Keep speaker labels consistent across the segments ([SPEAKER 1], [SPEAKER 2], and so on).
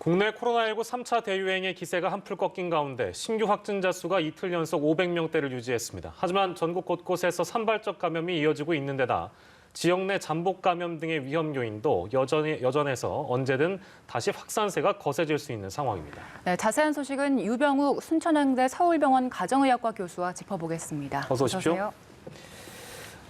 [SPEAKER 1] 국내 코로나19 3차 대유행의 기세가 한풀 꺾인 가운데 신규 확진자 수가 이틀 연속 500명대를 유지했습니다. 하지만 전국 곳곳에서 산발적 감염이 이어지고 있는 데다 지역 내 잠복 감염 등의 위험 요인도 여전해서 언제든 다시 확산세가 거세질 수 있는 상황입니다.
[SPEAKER 2] 네, 자세한 소식은 유병욱 순천향대 서울병원 가정의학과 교수와 짚어보겠습니다.
[SPEAKER 1] 어서 오십시오.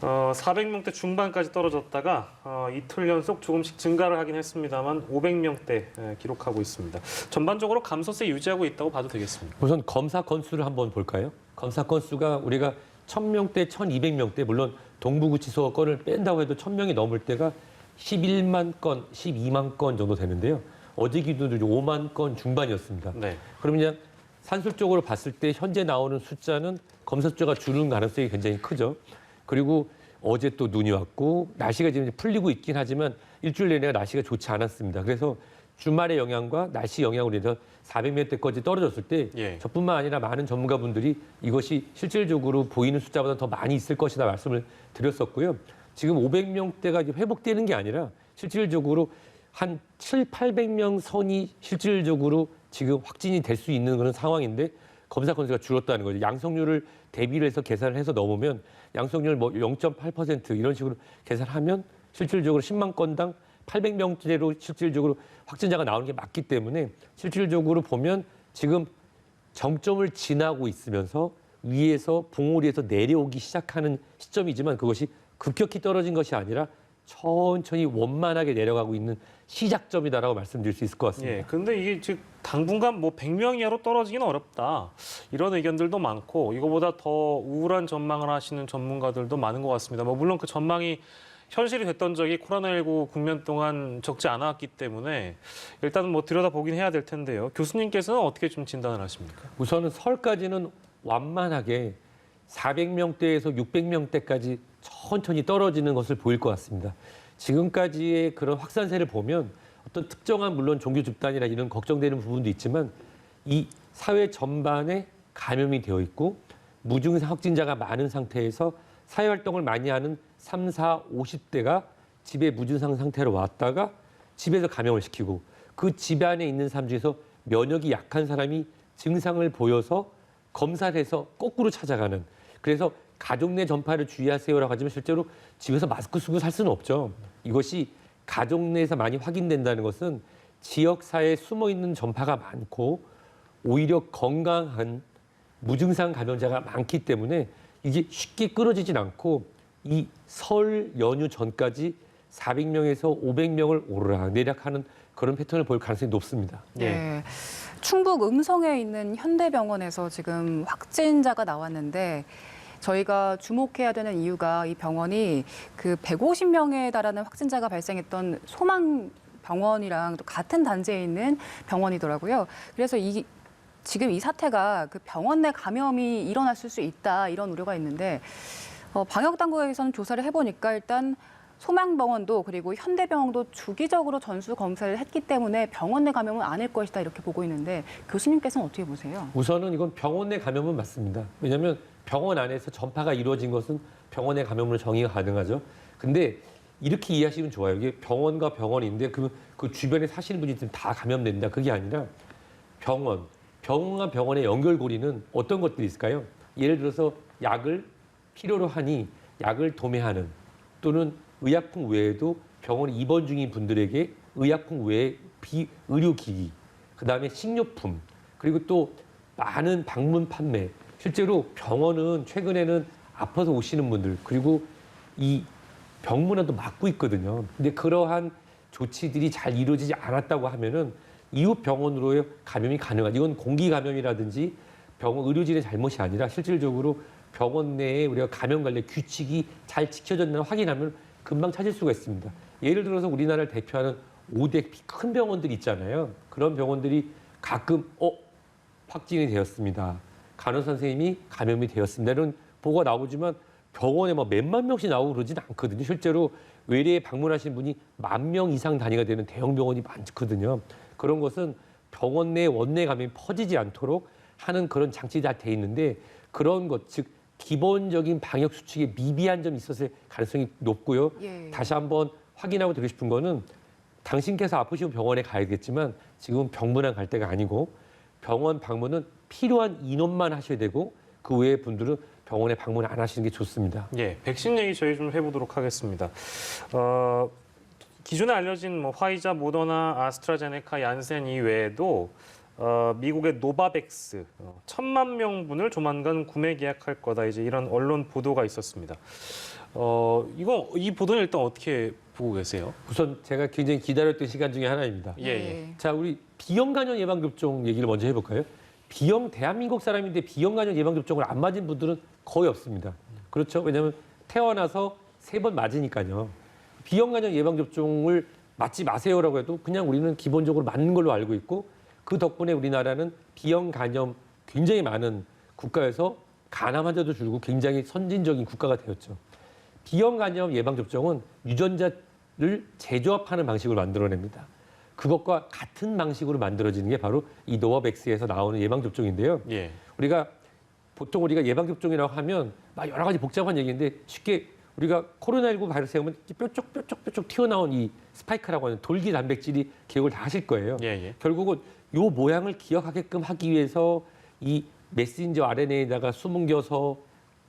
[SPEAKER 1] 400명대 중반까지 떨어졌다가 이틀 연속 조금씩 증가를 하긴 했습니다만 500명대 기록하고 있습니다. 전반적으로 감소세 유지하고 있다고 봐도 되겠습니다.
[SPEAKER 3] 우선 검사 건수를 한번 볼까요? 검사 건수가 우리가 1000명대, 1200명대, 물론 동부구치소 건을 뺀다고 해도 1000명이 넘을 때가 11만 건, 12만 건 정도 되는데요. 어제 기준으로 5만 건 중반이었습니다.
[SPEAKER 1] 네.
[SPEAKER 3] 그럼 그냥 산술적으로 봤을 때 현재 나오는 숫자는 검사 숫자가 줄는 가능성이 굉장히 크죠. 그리고 어제 또 눈이 왔고 날씨가 지금 풀리고 있긴 하지만 일주일 내내 날씨가 좋지 않았습니다. 그래서 주말의 영향과 날씨 영향으로 인해서 400명대까지 떨어졌을 때 저뿐만 아니라 많은 전문가분들이 이것이 실질적으로 보이는 숫자보다 더 많이 있을 것이다 말씀을 드렸었고요. 지금 500명대가 회복되는 게 아니라 실질적으로 한 800명 선이 실질적으로 지금 확진이 될 수 있는 그런 상황인데 검사 건수가 줄었다는 거죠. 양성률을 대비를 해서 계산을 해서 넘으면 양성률 뭐 0.8% 이런 식으로 계산하면 실질적으로 10만 건당 800명대로 실질적으로 확진자가 나오는 게 맞기 때문에 실질적으로 보면 지금 정점을 지나고 있으면서 위에서 봉우리에서 내려오기 시작하는 시점이지만 그것이 급격히 떨어진 것이 아니라 천천히 원만하게 내려가고 있는 시작점이다라고 말씀드릴 수 있을 것 같습니다.
[SPEAKER 1] 근데 이게 즉 당분간 뭐 100명 이하로 떨어지기는 어렵다. 이런 의견들도 많고 이거보다 더 우울한 전망을 하시는 전문가들도 많은 것 같습니다. 뭐 물론 그 전망이 현실이 됐던 적이 코로나19 국면 동안 적지 않았기 때문에 일단은 뭐 들여다보긴 해야 될 텐데요. 교수님께서는 어떻게 좀 진단을 하십니까?
[SPEAKER 3] 우선은 설까지는 완만하게 400명대에서 600명대까지 천천히 떨어지는 것을 보일 것 같습니다. 지금까지의 그런 확산세를 보면 어떤 특정한 물론 종교 집단이나 이런 걱정되는 부분도 있지만 이 사회 전반에 감염이 되어 있고 무증상 확진자가 많은 상태에서 사회활동을 많이 하는 3, 4, 50대가 집에 무증상 상태로 왔다가 집에서 감염을 시키고 그 집 안에 있는 사람 중에서 면역이 약한 사람이 증상을 보여서 검사를 해서 거꾸로 찾아가는 그래서 가족 내 전파를 주의하세요라고 하지만 실제로 집에서 마스크 쓰고 살 수는 없죠. 이것이 가족 내에서 많이 확인된다는 것은 지역사회에 숨어있는 전파가 많고 오히려 건강한 무증상 감염자가 많기 때문에 이게 쉽게 끊어지진 않고 이 설 연휴 전까지 400명에서 500명을 오르락내리락하는 그런 패턴을 볼 가능성이 높습니다.
[SPEAKER 2] 네. 충북 음성에 있는 현대병원에서 지금 확진자가 나왔는데 저희가 주목해야 되는 이유가 이 병원이 그 150명에 달하는 확진자가 발생했던 소망병원이랑 또 같은 단지에 있는 병원이더라고요. 그래서 지금 이 사태가 그 병원 내 감염이 일어났을 수 있다 이런 우려가 있는데 방역 당국에서는 조사를 해보니까 일단 소망병원도 그리고 현대병원도 주기적으로 전수 검사를 했기 때문에 병원 내 감염은 아닐 것이다 이렇게 보고 있는데 교수님께서는 어떻게 보세요?
[SPEAKER 3] 우선은 이건 병원 내 감염은 맞습니다. 왜냐하면 병원 안에서 전파가 이루어진 것은 병원 내 감염으로 정의가 가능하죠. 근데 이렇게 이해하시면 좋아요. 이게 병원과 병원인데 그 주변에 사시는 분이 다 감염된다. 그게 아니라 병원과 병원의 연결고리는 어떤 것들이 있을까요? 예를 들어서 약을 필요로 하니 약을 도매하는 또는 의약품 외에도 병원에 입원 중인 분들에게 의약품 외에 비의료기기, 그다음에 식료품, 그리고 또 많은 방문 판매. 실제로 병원은 최근에는 아파서 오시는 분들 그리고 이 병문안도 막고 있거든요. 근데 그러한 조치들이 잘 이루어지지 않았다고 하면은 이웃 병원으로의 감염이 가능하죠. 이건 공기 감염이라든지 병원 의료진의 잘못이 아니라 실질적으로 병원 내에 우리가 감염 관리 규칙이 잘 지켜졌나 확인하면 금방 찾을 수가 있습니다. 예를 들어서 우리나라를 대표하는 5대 큰 병원들이 있잖아요. 그런 병원들이 가끔 확진이 되었습니다. 간호사 선생님이 감염이 되었습니다. 이런 보고가 나오지만 병원에 막 몇만 명씩 나오고 그러지는 않거든요. 실제로 외래에 방문하신 분이 10,000명 이상 단위가 되는 대형 병원이 많거든요. 그런 것은 병원 내 원내 감염이 퍼지지 않도록 하는 그런 장치가 다 돼 있는데 그런 것, 즉 기본적인 방역 수칙에 미비한 점이 있었을 가능성이 높고요. 다시 한번 확인하고 드리고 싶은 거는 당신께서 아프시면 병원에 가야겠지만 지금은 병문안 갈 때가 아니고 병원 방문은 필요한 인원만 하셔야 되고 그 외의 분들은 병원에 방문 안 하시는 게 좋습니다.
[SPEAKER 1] 예, 백신 얘기 저희 좀 해보도록 하겠습니다. 기존에 알려진 뭐 화이자, 모더나, 아스트라제네카, 얀센 이외에도 미국의 노바백스 1,000만 명분을 조만간 구매 계약할 거다. 이제 이런 언론 보도가 있었습니다. 이 보도는 일단 어떻게 보고 계세요?
[SPEAKER 3] 우선 제가 굉장히 기다렸던 시간 중에 하나입니다.
[SPEAKER 1] 예, 예.
[SPEAKER 3] 자, 우리 비형 간염 예방 접종 얘기를 먼저 해볼까요? 대한민국 사람인데 비형 간염 예방 접종을 안 맞은 분들은 거의 없습니다. 그렇죠? 왜냐하면 태어나서 3번 맞으니까요. 비형 간염 예방 접종을 맞지 마세요라고 해도 그냥 우리는 기본적으로 맞는 걸로 알고 있고 그 덕분에 우리나라는 비형 간염 굉장히 많은 국가에서 간암 환자도 줄고 굉장히 선진적인 국가가 되었죠. 비형 간염 예방 접종은 유전자를 재조합하는 방식으로 만들어냅니다. 그것과 같은 방식으로 만들어지는 게 바로 이 노바백스에서 나오는 예방 접종인데요.
[SPEAKER 1] 예.
[SPEAKER 3] 보통 우리가 예방 접종이라고 하면 막 여러 가지 복잡한 얘기인데 쉽게 우리가 코로나19 바이러스에 보면 뾰족뾰족 튀어나온 이 스파이크라고 하는 돌기 단백질이 기억을 다 하실 거예요.
[SPEAKER 1] 예, 예.
[SPEAKER 3] 결국은 요 모양을 기억하게끔 하기 위해서 이 메신저 RNA에다가 숨겨서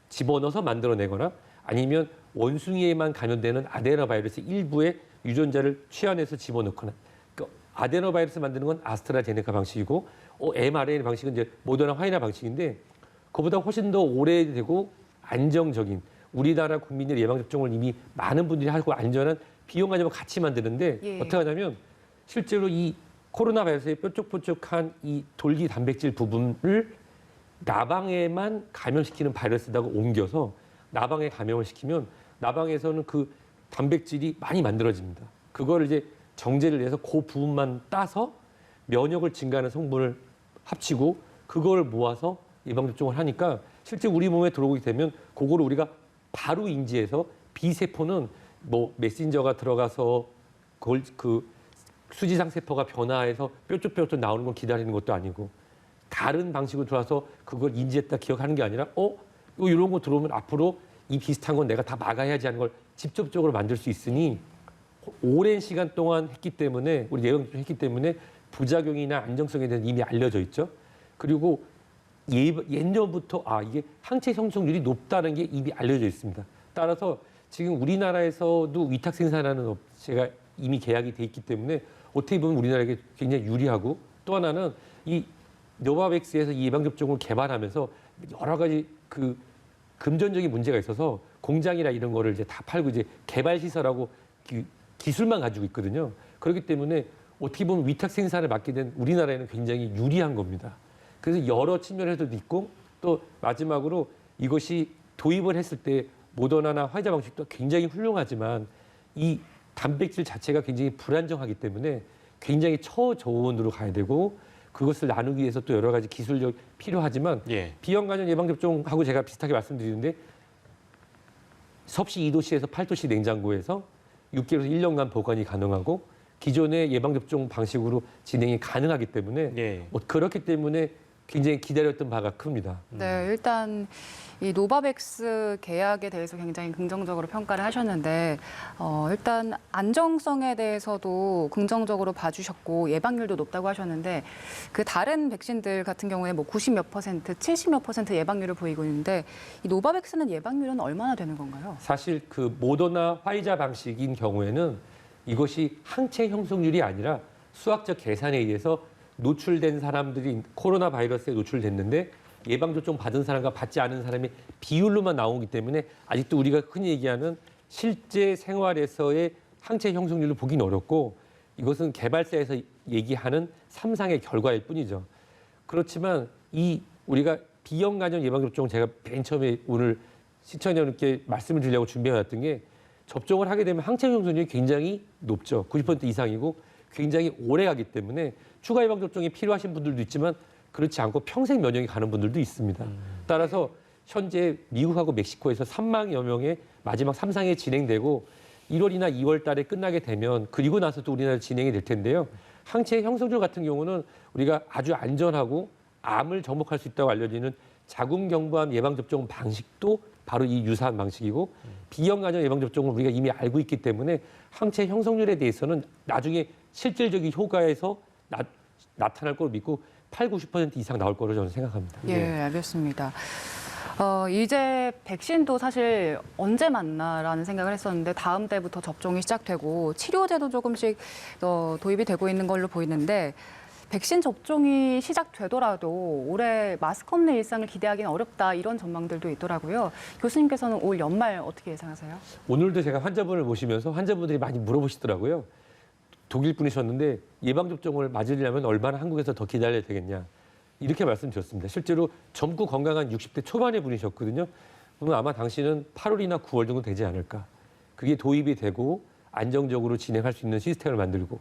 [SPEAKER 3] 집어넣어서 만들어내거나 아니면 원숭이에만 감염되는 아데노바이러스 일부의 유전자를 취한해서 집어넣거나 아데노바이러스 만드는 건 아스트라제네카 방식이고 mRNA 방식은 이제 모더나 화이자 방식인데 그보다 훨씬 더 오래되고 안정적인 우리나라 국민들 예방접종을 이미 많은 분들이 하고 안전한 비형 간염을 같이 만드는데
[SPEAKER 2] 예.
[SPEAKER 3] 어떻게 하냐면 실제로 이 코로나 바이러스의 뾰족뾰족한 이 돌기 단백질 부분을 나방에만 감염시키는 바이러스에다가 옮겨서 나방에 감염을 시키면 나방에서는 그 단백질이 많이 만들어집니다. 그거를 이제 정제를 해서 그 부분만 따서 면역을 증가하는 성분을 합치고 그걸 모아서 예방접종을 하니까 실제 우리 몸에 들어오게 되면 그거를 우리가 바로 인지해서 B세포는 뭐 메신저가 들어가서 그걸 그 수지상 세포가 변화해서 뾰족뾰족 나오는 걸 기다리는 것도 아니고 다른 방식으로 들어와서 그걸 인지했다 기억하는 게 아니라 이런 거 들어오면 앞으로 이 비슷한 건 내가 다 막아야지 하는 걸 직접적으로 만들 수 있으니 오랜 시간 동안 했기 때문에 우리 예방접종 했기 때문에 부작용이나 안정성에 대해서 이미 알려져 있죠. 그리고 예년부터 이게 항체 형성률이 높다는 게 이미 알려져 있습니다. 따라서 지금 우리나라에서도 위탁 생산하는 업체가 이미 계약이 돼 있기 때문에 어떻게 보면 우리나라에게 굉장히 유리하고 또 하나는 이 노바백스에서 이 예방접종을 개발하면서 여러 가지 그 금전적인 문제가 있어서 공장이나 이런 거를 이제 다 팔고 이제 개발 시설하고 기술만 가지고 있거든요. 그렇기 때문에 어떻게 보면 위탁 생산을 맡게 된 우리나라에는 굉장히 유리한 겁니다. 그래서 여러 측면에서도 있고 또 마지막으로 이것이 도입을 했을 때 모더나나 화이자 방식도 굉장히 훌륭하지만 이 단백질 자체가 굉장히 불안정하기 때문에 굉장히 초저온으로 가야 되고 그것을 나누기 위해서 또 여러 가지 기술력 필요하지만
[SPEAKER 1] 예.
[SPEAKER 3] 비형 간염 예방 접종하고 제가 비슷하게 말씀드리는데 섭씨 2도씨에서 8도씨 냉장고에서 6개월에서 1년간 보관이 가능하고 기존의 예방 접종 방식으로 진행이 가능하기 때문에
[SPEAKER 1] 예.
[SPEAKER 3] 그렇기 때문에 굉장히 기다렸던 바가 큽니다.
[SPEAKER 2] 네, 일단 이 노바백스 계약에 대해서 굉장히 긍정적으로 평가를 하셨는데 일단 안정성에 대해서도 긍정적으로 봐주셨고 예방률도 높다고 하셨는데 그 다른 백신들 같은 경우에 뭐 90몇 %, 70몇 % 예방률을 보이고 있는데 이 노바백스는 예방률은 얼마나 되는 건가요?
[SPEAKER 3] 사실 그 모더나 화이자 방식인 경우에는 이것이 항체 형성률이 아니라 수학적 계산에 의해서 노출된 사람들이 코로나 바이러스에 노출됐는데 예방접종 받은 사람과 받지 않은 사람의 비율로만 나오기 때문에 아직도 우리가 흔히 얘기하는 실제 생활에서의 항체 형성률을 보기는 어렵고 이것은 개발사에서 얘기하는 삼상의 결과일 뿐이죠. 그렇지만 이 우리가 비형 간염 예방접종 제가 맨 처음에 오늘 시청자분께 말씀을 드리려고 준비해왔던 게 접종을 하게 되면 항체 형성률이 굉장히 높죠. 90% 이상이고 굉장히 오래 가기 때문에 추가 예방접종이 필요하신 분들도 있지만 그렇지 않고 평생 면역이 가는 분들도 있습니다. 따라서 현재 미국하고 멕시코에서 3만여 명의 마지막 3상이 진행되고 1월이나 2월 달에 끝나게 되면 그리고 나서도 우리나라 진행이 될 텐데요. 항체 형성률 같은 경우는 우리가 아주 안전하고 암을 정복할 수 있다고 알려지는 자궁경부암 예방접종 방식도 바로 이 유사한 방식이고 비형간염 예방접종은 우리가 이미 알고 있기 때문에 항체 형성률에 대해서는 나중에 실질적인 효과에서 나타날 거로 믿고 80~90% 이상 나올 거로 저는 생각합니다.
[SPEAKER 2] 예, 알겠습니다. 이제 백신도 사실 언제 맞나라는 생각을 했었는데 다음 달부터 접종이 시작되고 치료제도 조금씩 도입이 되고 있는 걸로 보이는데 백신 접종이 시작되더라도 올해 마스크 없는 일상을 기대하기는 어렵다 이런 전망들도 있더라고요. 교수님께서는 올 연말 어떻게 예상하세요?
[SPEAKER 3] 오늘도 제가 환자분을 모시면서 환자분들이 많이 물어보시더라고요. 독일 분이셨는데 예방접종을 맞으려면 얼마나 한국에서 더 기다려야 되겠냐. 이렇게 말씀드렸습니다. 실제로 젊고 건강한 60대 초반의 분이셨거든요. 그러면 아마 당시는 8월이나 9월 정도 되지 않을까. 그게 도입이 되고 안정적으로 진행할 수 있는 시스템을 만들고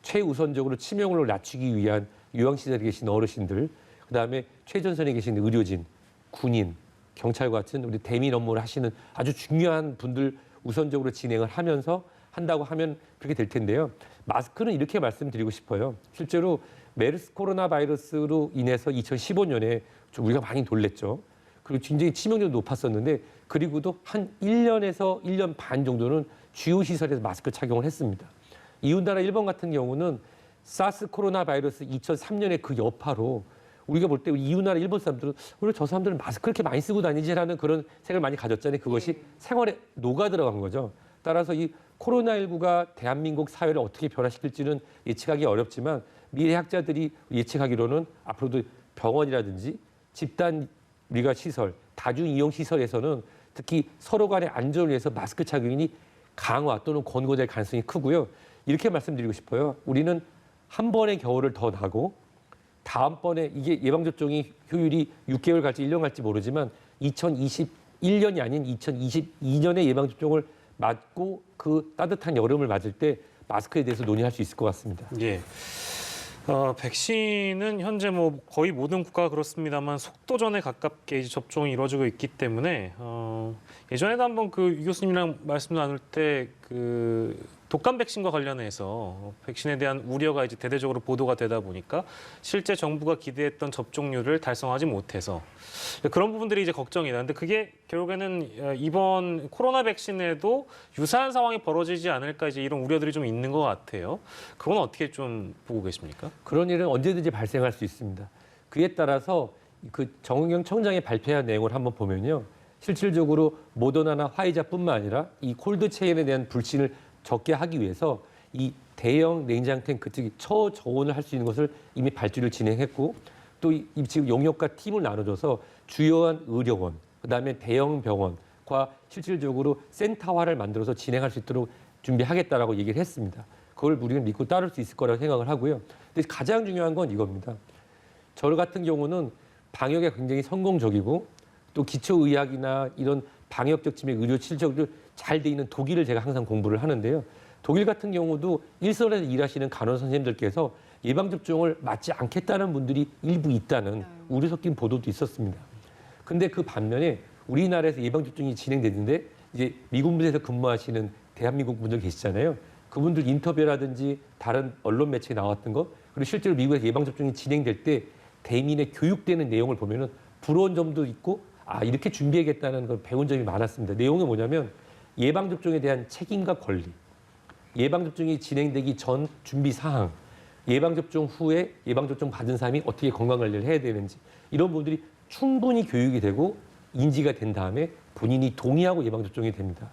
[SPEAKER 3] 최우선적으로 치명률을 낮추기 위한 요양시설에 계신 어르신들, 그다음에 최전선에 계신 의료진, 군인, 경찰 같은 우리 대민 업무를 하시는 아주 중요한 분들 우선적으로 진행을 하면서 한다고 하면 그렇게 될 텐데요. 마스크는 이렇게 말씀드리고 싶어요. 실제로 메르스 코로나 바이러스로 인해서 2015년에 우리가 많이 놀랬죠. 그리고 굉장히 치명률이 높았었는데 그리고도 한 1년에서 1년 반 정도는 주요 시설에서 마스크 착용을 했습니다. 이웃나라 일본 같은 경우는 사스 코로나 바이러스 2003년에 그 여파로 우리가 볼 때 이웃나라 일본 사람들은 원래 저 사람들은 마스크 그렇게 많이 쓰고 다니지라는 그런 생각을 많이 가졌잖아요. 그것이 생활에 녹아 들어간 거죠. 따라서 이 코로나19가 대한민국 사회를 어떻게 변화시킬지는 예측하기 어렵지만 미래 학자들이 예측하기로는 앞으로도 병원이라든지 집단 의료 시설, 다중 이용 시설에서는 특히 서로 간의 안전을 위해서 마스크 착용이 강화 또는 권고될 가능성이 크고요. 이렇게 말씀드리고 싶어요. 우리는 한 번의 겨울을 더 나고 다음번에 이게 예방접종이 효율이 6개월 갈지 1년 갈지 모르지만 2021년이 아닌 2022년에 예방접종을 맞고 그 따뜻한 여름을 맞을 때 마스크에 대해서 논의할 수 있을 것 같습니다.
[SPEAKER 1] 예. 백신은 현재 뭐 거의 모든 국가가 그렇습니다만 속도전에 가깝게 이제 접종이 이루어지고 있기 때문에 예전에도 한번 그 유 교수님이랑 말씀 나눌 때 그 독감 백신과 관련해서 백신에 대한 우려가 이제 대대적으로 보도가 되다 보니까 실제 정부가 기대했던 접종률을 달성하지 못해서 그런 부분들이 이제 걱정이다. 근데 그게 결국에는 이번 코로나 백신에도 유사한 상황이 벌어지지 않을까 이제 이런 우려들이 좀 있는 것 같아요. 그건 어떻게 좀 보고 계십니까?
[SPEAKER 3] 그런 일은 언제든지 발생할 수 있습니다. 그에 따라서 그 정은경 청장이 발표한 내용을 한번 보면요. 실질적으로 모더나나 화이자뿐만 아니라 이 콜드 체인에 대한 불신을 적게 하기 위해서 이 대형 냉장 탱크, 즉 처저온을 할 수 있는 것을 이미 발주를 진행했고 또 지금 용역과 팀을 나눠줘서 주요한 의료원, 그다음에 대형 병원과 실질적으로 센터화를 만들어서 진행할 수 있도록 준비하겠다라고 얘기를 했습니다. 그걸 우리는 믿고 따를 수 있을 거라고 생각을 하고요. 근데 가장 중요한 건 이겁니다. 저 같은 경우는 방역에 굉장히 성공적이고 또 기초의학이나 이런 방역적 측면 의료 실적으로 잘 돼 있는 독일을 제가 항상 공부를 하는데요. 독일 같은 경우도 일선에서 일하시는 간호 선생님들께서 예방접종을 맞지 않겠다는 분들이 일부 있다는 우려 섞인 보도도 있었습니다. 근데 그 반면에 우리나라에서 예방접종이 진행되는데 이제 미군 부대에서 근무하시는 대한민국 분들 계시잖아요. 그분들 인터뷰라든지 다른 언론 매체에 나왔던 것 그리고 실제로 미국에서 예방접종이 진행될 때 대민의 교육되는 내용을 보면은 부러운 점도 있고 이렇게 준비하겠다는 걸 배운 점이 많았습니다. 내용이 뭐냐면 예방접종에 대한 책임과 권리, 예방접종이 진행되기 전 준비 사항, 예방접종 후에 예방접종 받은 사람이 어떻게 건강관리를 해야 되는지 이런 부분들이 충분히 교육이 되고 인지가 된 다음에 본인이 동의하고 예방접종이 됩니다.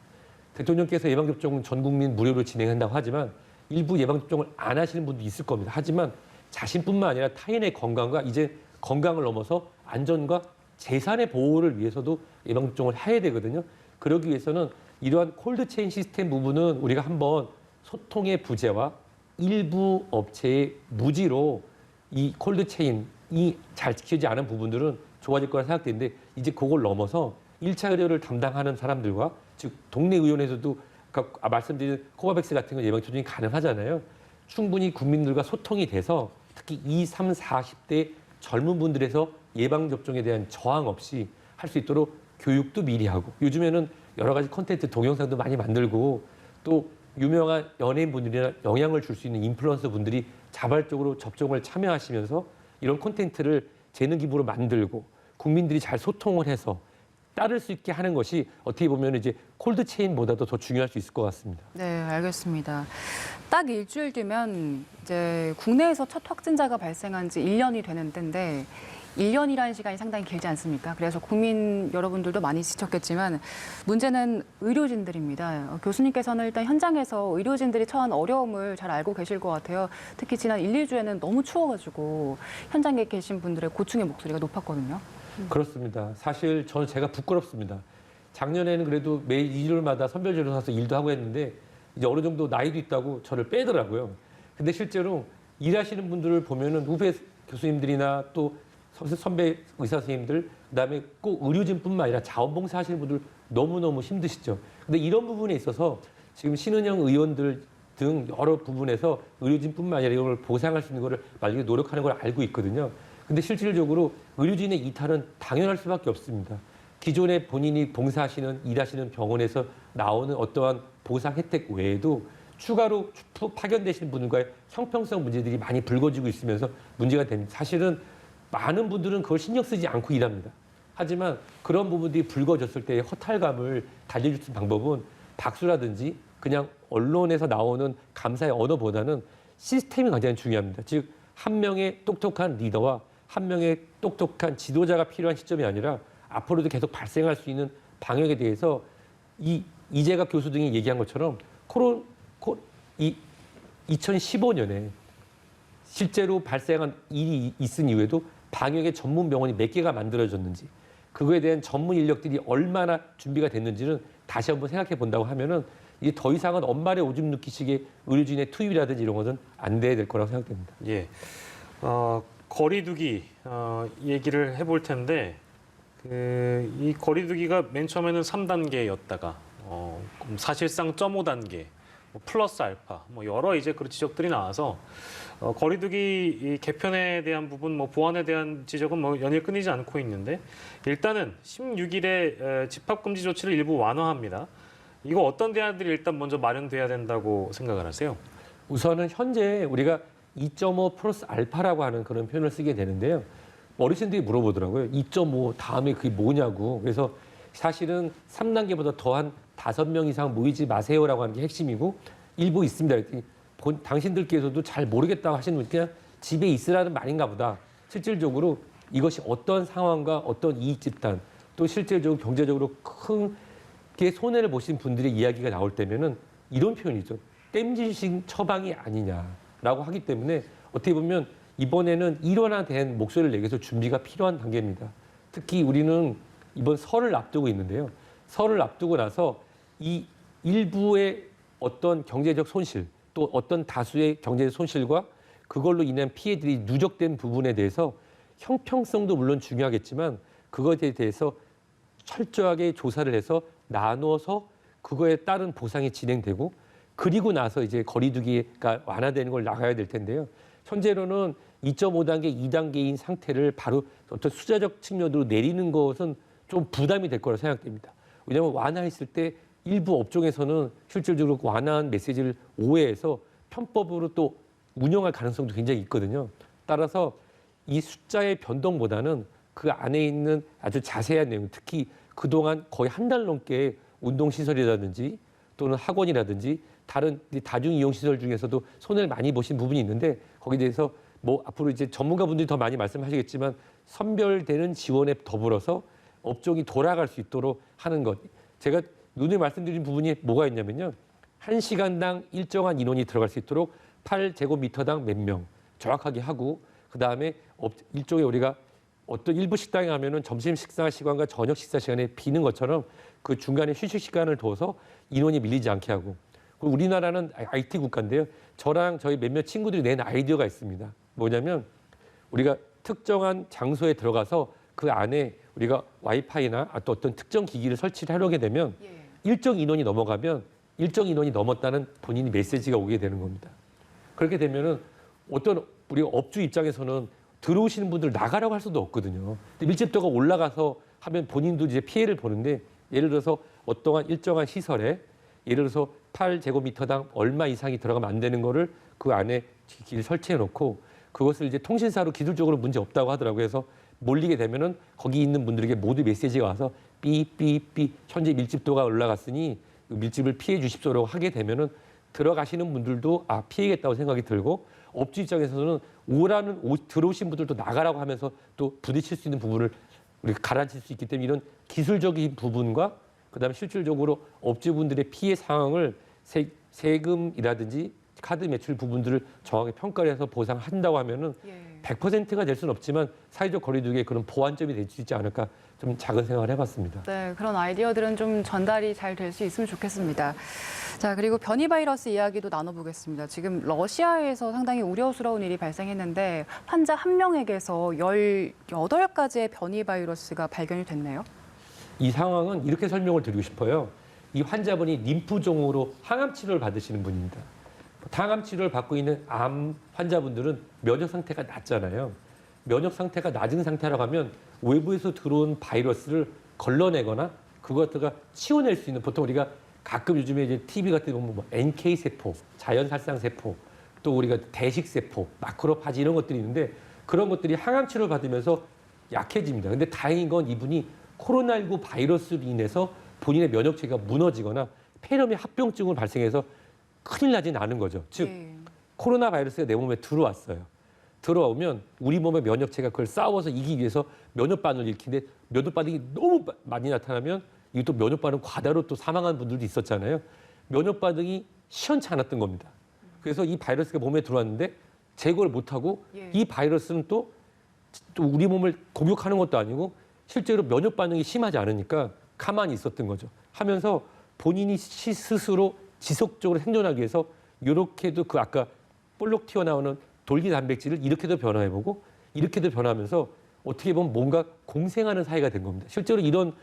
[SPEAKER 3] 대통령께서 예방접종은 전 국민 무료로 진행한다고 하지만 일부 예방접종을 안 하시는 분도 있을 겁니다. 하지만 자신뿐만 아니라 타인의 건강과 이제 건강을 넘어서 안전과 재산의 보호를 위해서도 예방접종을 해야 되거든요. 그러기 위해서는 이러한 콜드체인 시스템 부분은 우리가 한번 소통의 부재와 일부 업체의 무지로 이 콜드체인이 잘 지키지 않은 부분들은 좋아질 거라 생각되는데 이제 그걸 넘어서 1차 의료를 담당하는 사람들과 즉 동네 의원에서도 아까 말씀드린 코바백스 같은 건 예방접종이 가능하잖아요. 충분히 국민들과 소통이 돼서 특히 20, 30, 40대 젊은 분들에서 예방접종에 대한 저항 없이 할 수 있도록 교육도 미리 하고 요즘에는 여러 가지 콘텐츠 동영상도 많이 만들고 또 유명한 연예인분들이나 영향을 줄 수 있는 인플루언서 분들이 자발적으로 접종을 참여하시면서 이런 콘텐츠를 재능 기부로 만들고 국민들이 잘 소통을 해서 따를 수 있게 하는 것이 어떻게 보면 이제 콜드 체인보다도 더 중요할 수 있을 것 같습니다.
[SPEAKER 2] 네, 알겠습니다. 딱 일주일 뒤면 이제 국내에서 첫 확진자가 발생한 지 1년이 되는 때인데 1년이라는 시간이 상당히 길지 않습니까? 그래서 국민 여러분들도 많이 지쳤겠지만 문제는 의료진들입니다. 교수님께서는 일단 현장에서 의료진들이 처한 어려움을 잘 알고 계실 것 같아요. 특히 지난 1, 2주에는 너무 추워가지고 현장에 계신 분들의 고충의 목소리가 높았거든요.
[SPEAKER 3] 그렇습니다. 사실 저는 제가 부끄럽습니다. 작년에는 그래도 매일 2주일마다 선별진료 가서 일도 하고 했는데 이제 어느 정도 나이도 있다고 저를 빼더라고요. 근데 실제로 일하시는 분들을 보면은 후배 교수님들이나 또 선배 의사 선생님들, 그다음에 꼭 의료진뿐만 아니라 자원봉사 하시는 분들 너무너무 힘드시죠. 근데 이런 부분에 있어서 지금 신은영 의원들 등 여러 부분에서 의료진뿐만 아니라 이걸 보상할 수 있는 거를 만약에 노력하는 걸 알고 있거든요. 근데 실질적으로 의료진의 이탈은 당연할 수밖에 없습니다. 기존에 본인이 봉사하시는, 일하시는 병원에서 나오는 어떠한 보상 혜택 외에도 추가로 파견되시는 분들과의 형평성 문제들이 많이 불거지고 있으면서 문제가 됩니다. 사실은 많은 분들은 그걸 신경 쓰지 않고 일합니다. 하지만 그런 부분들이 불거졌을 때의 허탈감을 달래줄 수 있는 방법은 박수라든지 그냥 언론에서 나오는 감사의 언어보다는 시스템이 굉장히 중요합니다. 즉, 한 명의 똑똑한 리더와 한 명의 똑똑한 지도자가 필요한 시점이 아니라 앞으로도 계속 발생할 수 있는 방역에 대해서 이재갑 교수 등이 얘기한 것처럼 2015년에 실제로 발생한 일이 있은 이후에도 방역의 전문 병원이 몇 개가 만들어졌는지 그거에 대한 전문 인력들이 얼마나 준비가 됐는지는 다시 한번 생각해 본다고 하면은 이제 더 이상은 엄마의 오줌 누기식의 의료진의 투입이라든지 이런 것은 안 돼야 될 거라고 생각됩니다.
[SPEAKER 1] 예. 거리두기 얘기를 해볼 텐데 이 거리두기가 맨 처음에는 3단계였다가 사실상 0.5단계, 플러스 알파, 여러 이제 그런 지적들이 나와서 거리두기 이 개편에 대한 부분, 보완에 대한 지적은 연일 끊이지 않고 있는데 일단은 16일에 집합금지 조치를 일부 완화합니다. 이거 어떤 대안들이 일단 먼저 마련돼야 된다고 생각을 하세요?
[SPEAKER 3] 우선은 현재 우리가 2.5 플러스 알파라고 하는 그런 표현을 쓰게 되는데요. 어르신들이 물어보더라고요. 2.5 다음에 그게 뭐냐고. 그래서 사실은 3단계보다 더한 5명 이상 모이지 마세요라고 하는 게 핵심이고 일부 있습니다. 당신들께서도 잘 모르겠다고 하시는 분 그냥 집에 있으라는 말인가 보다. 실질적으로 이것이 어떤 상황과 어떤 이익 집단 또 실질적으로 경제적으로 크게 손해를 보신 분들의 이야기가 나올 때면은 이런 표현이죠. 땜질식 처방이 아니냐라고 하기 때문에 어떻게 보면 이번에는 일원화된 목소리를 내기 위해서 준비가 필요한 단계입니다. 특히 우리는 이번 설을 앞두고 있는데요. 설을 앞두고 나서 이 일부의 어떤 경제적 손실 또 어떤 다수의 경제적 손실과 그걸로 인한 피해들이 누적된 부분에 대해서 형평성도 물론 중요하겠지만 그것에 대해서 철저하게 조사를 해서 나눠서 그거에 따른 보상이 진행되고 그리고 나서 이제 거리두기가 완화되는 걸 나가야 될 텐데요. 현재로는 2.5단계, 2단계인 상태를 바로 어떤 숫자적 측면으로 내리는 것은 좀 부담이 될 거라 생각됩니다. 왜냐하면 완화했을 때 일부 업종에서는 실질적으로 완화한 메시지를 오해해서 편법으로 또 운영할 가능성도 굉장히 있거든요. 따라서 이 숫자의 변동보다는 그 안에 있는 아주 자세한 내용, 특히 그동안 거의 한 달 넘게 운동시설이라든지 또는 학원이라든지 다른 다중이용시설 중에서도 손해를 많이 보신 부분이 있는데 거기에 대해서 앞으로 이제 전문가분들이 더 많이 말씀하시겠지만 선별되는 지원에 더불어서 업종이 돌아갈 수 있도록 하는 것. 제가 눈에 말씀드린 부분이 뭐가 있냐면요. 1시간당 일정한 인원이 들어갈 수 있도록 8제곱미터당 몇 명 정확하게 하고 그다음에 일종의 우리가 어떤 일부 식당에 가면은 점심 식사 시간과 저녁 식사 시간에 비는 것처럼 그 중간에 휴식 시간을 둬서 인원이 밀리지 않게 하고 그리고 우리나라는 IT 국가인데요. 저랑 저희 몇몇 친구들이 낸 아이디어가 있습니다. 뭐냐면 우리가 특정한 장소에 들어가서 그 안에 우리가 와이파이나 또 어떤 특정 기기를 설치를 하려게 되면 일정 인원이 넘어가면 일정 인원이 넘었다는 본인이 메시지가 오게 되는 겁니다. 그렇게 되면은 어떤 우리 업주 입장에서는 들어오시는 분들 나가라고 할 수도 없거든요. 근데 밀집도가 올라가서 하면 본인도 이제 피해를 보는데 예를 들어서 어떠한 일정한 시설에 예를 들어서 8제곱미터당 얼마 이상이 들어가면 안 되는 거를 그 안에 기기를 설치해 놓고 그것을 이제 통신사로 기술적으로 문제 없다고 하더라고요. 그래서 몰리게 되면은 거기 있는 분들에게 모두 메시지가 와서 삐삐삐 현재 밀집도가 올라갔으니 밀집을 피해 주십시오라고 하게 되면은 들어가시는 분들도 피해겠다고 생각이 들고 업주 입장에서는 들어오신 분들도 나가라고 하면서 또 부딪힐 수 있는 부분을 우리가 가라앉힐 수 있기 때문에 이런 기술적인 부분과 그다음에 실질적으로 업주분들의 피해 상황을 세금이라든지 카드 매출 부분들을 정확하게 평가를 해서 보상한다고 하면은 100%가 될 수는 없지만 사회적 거리두기의 그런 보완점이 될 수 있지 않을까 좀 작은 생각을 해봤습니다.
[SPEAKER 2] 네, 그런 아이디어들은 좀 전달이 잘 될 수 있으면 좋겠습니다. 자, 그리고 변이 바이러스 이야기도 나눠보겠습니다. 지금 러시아에서 상당히 우려스러운 일이 발생했는데 환자 한 명에게서 18가지의 변이 바이러스가 발견이 됐네요.
[SPEAKER 3] 이 상황은 이렇게 설명을 드리고 싶어요. 이 환자분이 림프종으로 항암 치료를 받으시는 분입니다. 항암 치료를 받고 있는 암 환자분들은 면역 상태가 낮잖아요. 면역 상태가 낮은 상태라고 하면 외부에서 들어온 바이러스를 걸러내거나 그것들과 치워낼 수 있는 보통 우리가 가끔 요즘에 이제 TV 같은 데 보면 뭐 NK 세포, 자연 살상 세포, 또 우리가 대식 세포, 마크로파지 이런 것들이 있는데 그런 것들이 항암 치료를 받으면서 약해집니다. 근데 다행인 건 이분이 코로나19 바이러스로 인해서 본인의 면역체계가 무너지거나 폐렴의 합병증을 발생해서 큰일 나진 않은 거죠. 즉 코로나 바이러스가 내 몸에 들어왔어요. 들어오면 우리 몸의 면역체가 그걸 싸워서 이기기 위해서 면역 반응을 일으키는데 면역 반응이 너무 많이 나타나면 이것도 면역 반응 과다로 또 사망한 분들도 있었잖아요. 면역 반응이 시원치 않았던 겁니다. 그래서 이 바이러스가 몸에 들어왔는데 제거를 못하고 이 바이러스는 또 우리 몸을 공격하는 것도 아니고 실제로 면역 반응이 심하지 않으니까 가만히 있었던 거죠. 하면서 본인이 스스로 지속적으로 생존하기 위해서 이렇게도 그 아까 볼록 튀어나오는 돌기 단백질을 이렇게도 변화해보고 이렇게도 변하면서 어떻게 보면 뭔가 공생하는 사이가 된 겁니다. 실제로 이런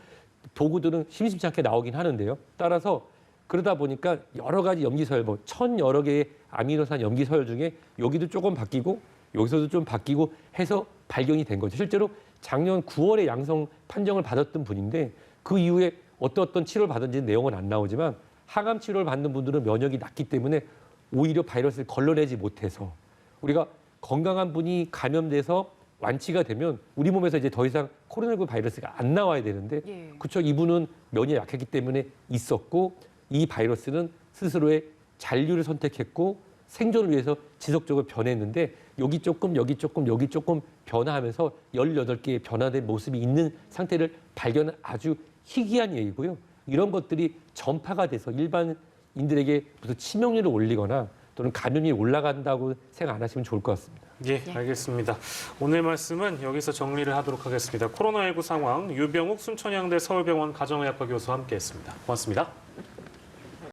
[SPEAKER 3] 도구들은 심심치 않게 나오긴 하는데요. 따라서 그러다 보니까 여러 가지 염기서열, 뭐 1000 여러 개의 아미노산 염기서열 중에 여기도 조금 바뀌고 여기서도 좀 바뀌고 해서 발견이 된 거죠. 실제로 작년 9월에 양성 판정을 받았던 분인데 그 이후에 어떤 치료를 받은지 내용은 안 나오지만 항암 치료를 받는 분들은 면역이 낮기 때문에 오히려 바이러스를 걸러내지 못해서 우리가 건강한 분이 감염돼서 완치가 되면 우리 몸에서 이제 더 이상 코로나19 바이러스가 안 나와야 되는데 그렇죠. 이분은 면이 약했기 때문에 있었고 이 바이러스는 스스로의 잔류를 선택했고 생존을 위해서 지속적으로 변했는데 여기 조금 변화하면서 18개의 변화된 모습이 있는 상태를 발견한 아주 희귀한 얘기고요. 이런 것들이 전파가 돼서 일반인들에게 무슨 치명률을 올리거나 또는 감염이 올라간다고 생각 안 하시면 좋을 것 같습니다.
[SPEAKER 1] 예, 알겠습니다. 오늘 말씀은 여기서 정리를 하도록 하겠습니다. 코로나19 상황 유병욱 순천향대 서울병원 가정의학과 교수와 함께했습니다. 고맙습니다.